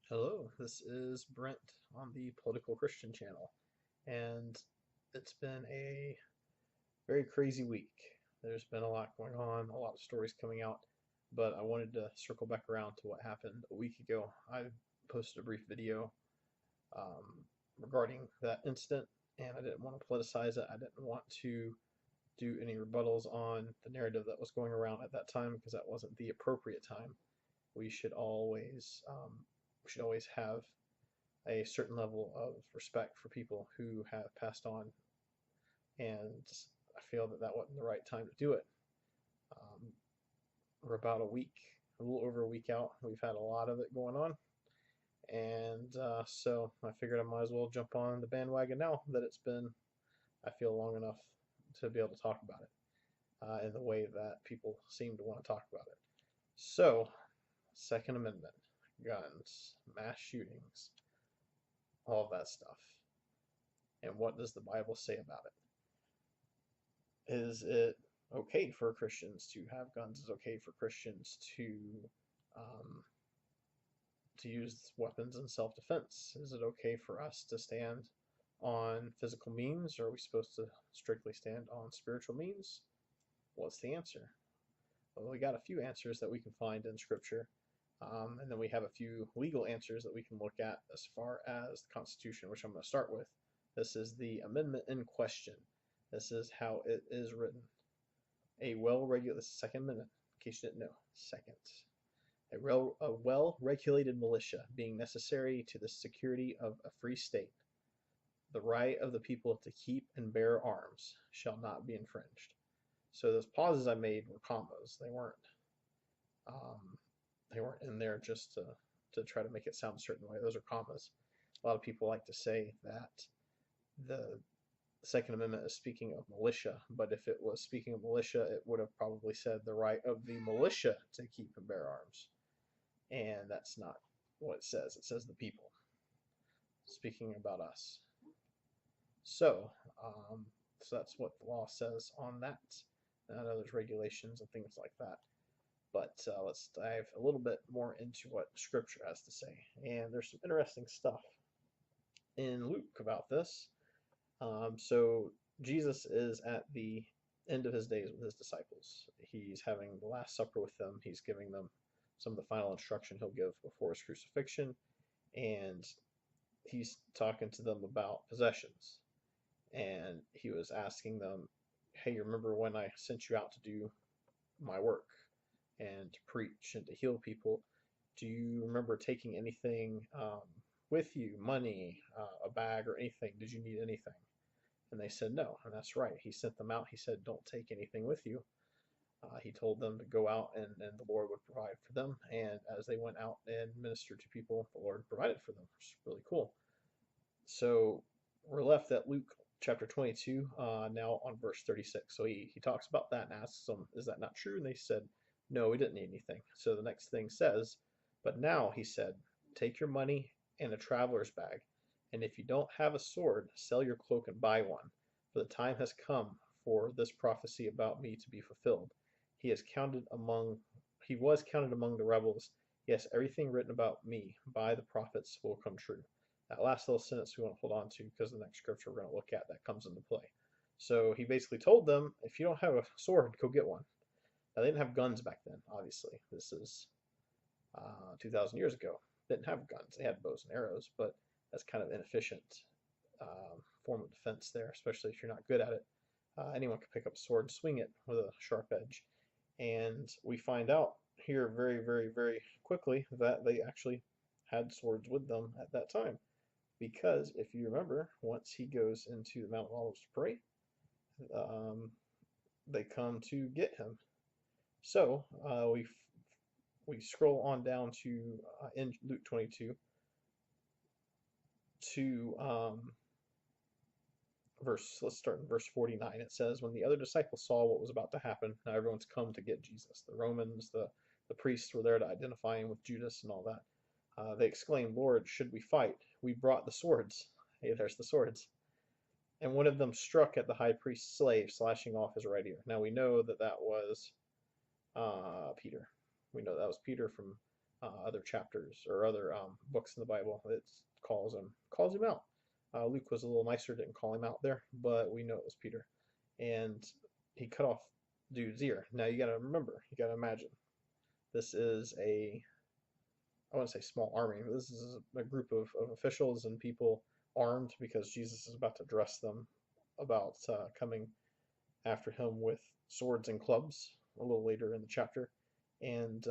Hello, this is Brent on the Political Christian channel, and it's been a very crazy week. There's been a lot going on, a lot of stories coming out, but I wanted to circle back around to what happened a week ago. I posted a brief video regarding that incident, and I didn't want to politicize it. I didn't want to do any rebuttals on the narrative that was going around at that time because that wasn't the appropriate time. We should always we should always have a certain level of respect for people who have passed on, and I feel that that wasn't the right time to do it. Um, we're about a little over a week out. We've had a lot of it going on, and so I figured I might as well jump on the bandwagon now that it's been, I feel, long enough to be able to talk about it in the way that people seem to want to talk about it. So, Second Amendment, guns, mass shootings, all of that stuff. And what does the Bible say about it? Is it okay for Christians to have guns? Is it okay for Christians um, to use weapons in self-defense? Is it okay for us to stand on physical means, or are we supposed to strictly stand on spiritual means? What's the answer? Well, we got a few answers that we can find in Scripture, and then we have a few legal answers that we can look at as far as the Constitution, which I'm going to start with. This is the amendment in question. This is how it is written. A well-regulated, Second Amendment, in case you didn't know, second. A well-regulated militia being necessary to the security of a free state, the right of the people to keep and bear arms shall not be infringed. So those pauses I made were commas. Um, they weren't in there just to try to make it sound a certain way. Those are commas. A lot of people like to say that the Second Amendment is speaking of militia, but if it was speaking of militia, it would have probably said the right of the militia to keep and bear arms. And that's not what it says. It says the people, speaking about us. So, so that's what the law says on that. And I know there's regulations and things like that. But let's dive a little bit more into what Scripture has to say. And there's some interesting stuff in Luke about this. So Jesus is at the end of his days with his disciples. He's having the Last Supper with them. He's giving them some of the final instruction he'll give before his crucifixion. And he's talking to them about possessions. And he was asking them, hey, remember when I sent you out to do my work and to preach and to heal people? Do you remember taking anything with you, money, a bag, or anything? Did you need anything? And they said no. And that's right. He sent them out. He said, don't take anything with you. He told them to go out, and the Lord would provide for them. And as they went out and ministered to people, the Lord provided for them, which is really cool. So we're left at Luke chapter 22, now on verse 36. So he talks about that and asks them, is that not true? And they said, no, we didn't need anything. So the next thing says, but now, he said, take your money and a traveler's bag, and if you don't have a sword, sell your cloak and buy one. For the time has come for this prophecy about me to be fulfilled. He is counted among he was counted among the rebels. Yes, everything written about me by the prophets will come true. That last little sentence we want to hold on to because the next scripture we're going to look at that comes into play. So he basically told them, if you don't have a sword, go get one. Now, they didn't have guns back then, obviously. This is 2,000 years ago. They didn't have guns. They had bows and arrows, but that's kind of inefficient form of defense there, especially if you're not good at it. Anyone can pick up a sword and swing it with a sharp edge. And we find out here very, very, very quickly that they actually had swords with them at that time. Because if you remember, once he goes into the Mount of Olives to pray, um, they come to get him. So we scroll on down to in Luke 22 to let's start in verse 49. It says, when the other disciples saw what was about to happen, now everyone's come to get Jesus. The Romans, the priests were there to identify him with Judas and all that. They exclaimed, Lord, should we fight? We brought the swords. Hey, there's the swords. And one of them struck at the high priest's slave, slashing off his right ear. Now we know that that was Peter. We know that was Peter from other chapters or other books in the Bible. It calls him out. Luke was a little nicer, didn't call him out there, but we know it was Peter, and he cut off dude's ear. Now you got to remember, you got to imagine, this is I wouldn't say small army, but this is a group of officials and people armed because Jesus is about to address them about coming after him with swords and clubs a little later in the chapter. And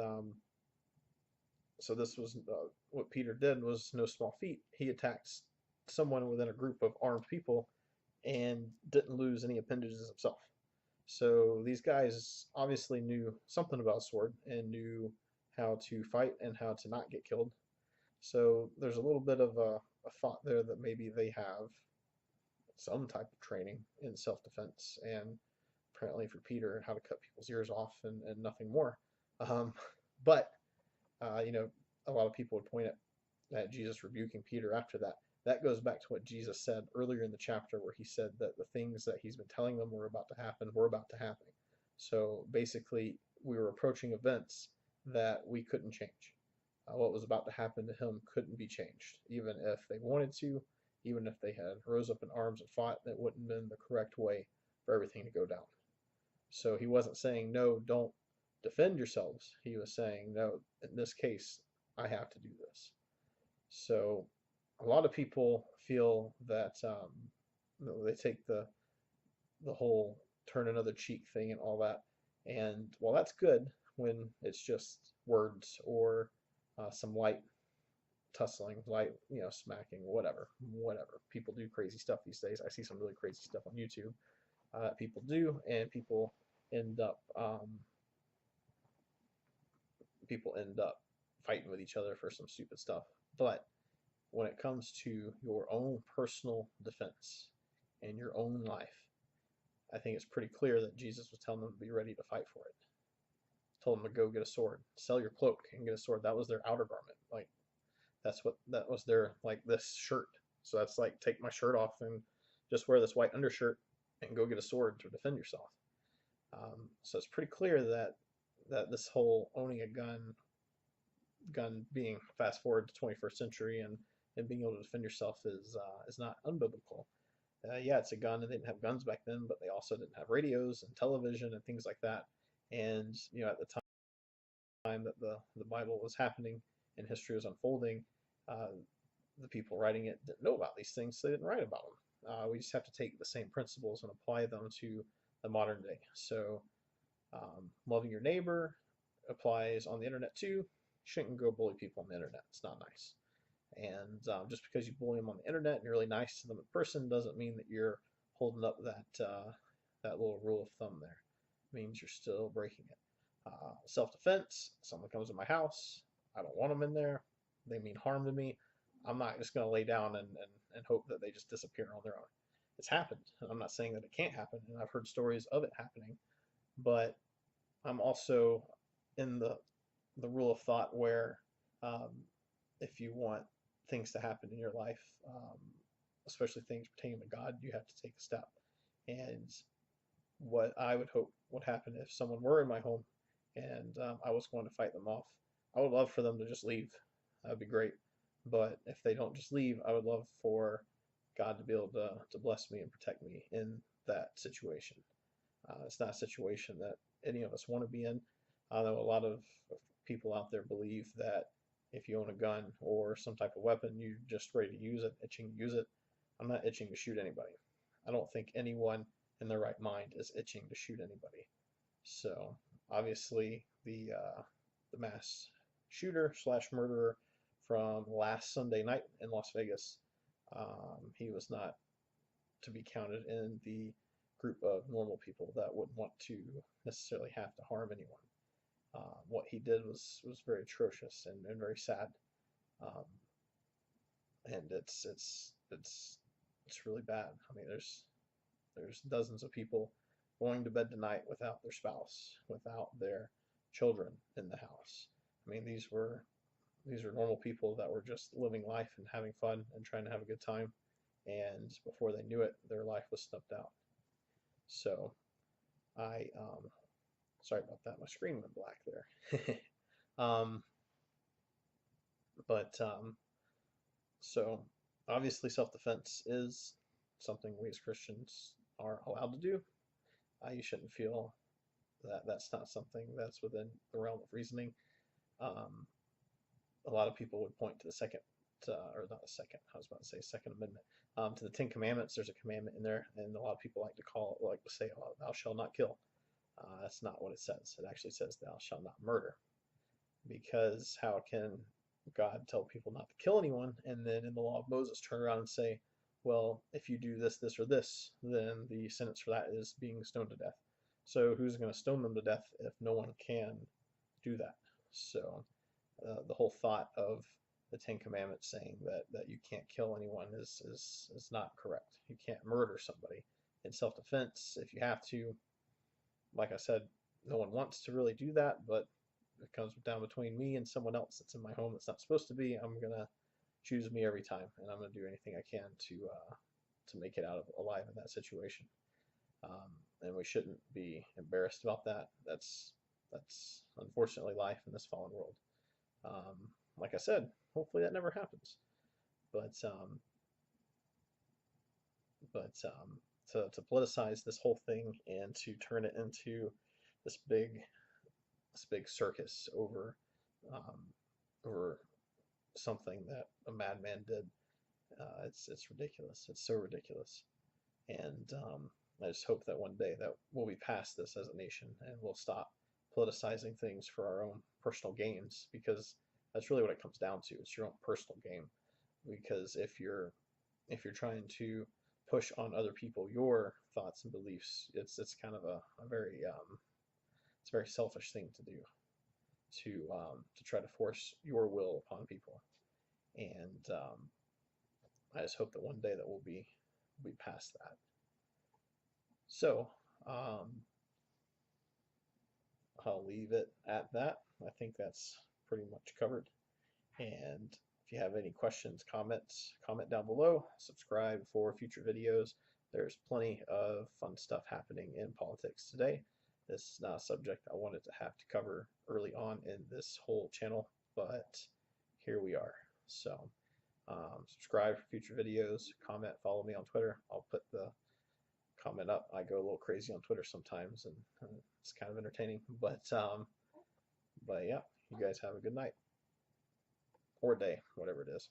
so this was what Peter did was no small feat. He attacked someone within a group of armed people and didn't lose any appendages himself. So these guys obviously knew something about sword and knew how to fight and how to not get killed. So there's a little bit of a thought there that maybe they have some type of training in self-defense, and apparently for Peter, how to cut people's ears off and nothing more. Um, but you know, a lot of people would point at Jesus rebuking Peter after that. That goes back to what Jesus said earlier in the chapter, where he said that the things that he's been telling them were about to happen were about to happen. So basically, we were approaching events that we couldn't change. What was about to happen to him couldn't be changed, even if they wanted to, even if they had rose up in arms and fought. That wouldn't have been the correct way for everything to go down. So he wasn't saying, no, don't defend yourselves. He was saying, no, in this case, I have to do this. So a lot of people feel that they take the whole turn another cheek thing and all that. And while that's good when it's just words or some light tussling, light, smacking, whatever. People do crazy stuff these days. I see some really crazy stuff on YouTube people do, and end up people end up fighting with each other for some stupid stuff. But when it comes to your own personal defense and your own life, I think it's pretty clear that Jesus was telling them to be ready to fight for it. Told them to go get a sword, sell your cloak and get a sword. That was their outer garment. Like that was their, like, this shirt. So that's like, take my shirt off and just wear this white undershirt and go get a sword to defend yourself. So it's pretty clear that this whole owning a gun being fast forward to 21st century and being able to defend yourself is not unbiblical. Yeah, it's a gun, and they didn't have guns back then, but they also didn't have radios and television and things like that. And at the time that the Bible was happening and history was unfolding, the people writing it didn't know about these things, so they didn't write about them. We just have to take the same principles and apply them to the modern day. So loving your neighbor applies on the internet too. You shouldn't go bully people on the internet. It's not nice. And just because you bully them on the internet and you're really nice to them in person doesn't mean that you're holding up that little rule of thumb there. It means you're still breaking it. Self-defense, someone comes in my house, I don't want them in there, they mean harm to me, I'm not just going to lay down and hope that they just disappear on their own. It's happened, and I'm not saying that it can't happen, and I've heard stories of it happening, but I'm also in the rule of thought where if you want things to happen in your life, especially things pertaining to God, you have to take a step. And what I would hope would happen if someone were in my home and I was going to fight them off, I would love for them to just leave. That would be great. But if they don't just leave, I would love for God to be able to bless me and protect me in that situation. It's not a situation that any of us want to be in. I know a lot of people out there believe that if you own a gun or some type of weapon, you're just ready to use it, itching to use it. I'm not itching to shoot anybody. I don't think anyone in their right mind is itching to shoot anybody. So obviously the mass shooter slash murderer from last Sunday night in Las Vegas, he was not to be counted in the group of normal people that wouldn't want to necessarily have to harm anyone. What he did was very atrocious and very sad, and it's really bad. I mean, there's dozens of people going to bed tonight without their spouse, without their children in the house. I mean, these were normal people that were just living life and having fun and trying to have a good time, and before they knew it, their life was snuffed out. So sorry about that. My screen went black there. But so obviously, self-defense is something we as Christians are allowed to do. You shouldn't feel that that's not something that's within the realm of reasoning. Um, a lot of people would point to the second, or not the second, I was about to say Second Amendment, to the Ten Commandments. There's a commandment in there, and a lot of people like to say, oh, "Thou shalt not kill." That's not what it says. It actually says, "Thou shalt not murder," because how can God tell people not to kill anyone, and then in the law of Moses turn around and say, "Well, if you do this, this, or this, then the sentence for that is being stoned to death." So who's going to stone them to death if no one can do that? So the whole thought of the Ten Commandments saying that you can't kill anyone is not correct. You can't murder somebody in self-defense if you have to. Like I said, no one wants to really do that, but it comes down between me and someone else that's in my home that's not supposed to be. I'm gonna choose me every time, and I'm gonna do anything I can to make it out of alive in that situation. And we shouldn't be embarrassed about that. That's unfortunately life in this fallen world. Um, like I said, hopefully that never happens. But to politicize this whole thing and to turn it into this big circus um, over something that a madman did, it's ridiculous. It's so ridiculous. And I just hope that one day that we'll be past this as a nation and we'll stop politicizing things for our own personal gains, because that's really what it comes down to. It's your own personal gain. Because if you're trying to push on other people your thoughts and beliefs, it's kind of a very it's a very selfish thing to do, to try to force your will upon people. And I just hope that one day that we'll be past that. So I'll leave it at that. I think that's pretty much covered. And if you have any questions, comments, comment down below. Subscribe for future videos. There's plenty of fun stuff happening in politics today. This is not a subject I wanted to have to cover early on in this whole channel, but here we are. So subscribe for future videos, comment, follow me on Twitter. I'll put the comment up. I go a little crazy on Twitter sometimes, and it's kind of entertaining. But yeah, you guys have a good night or day, whatever it is.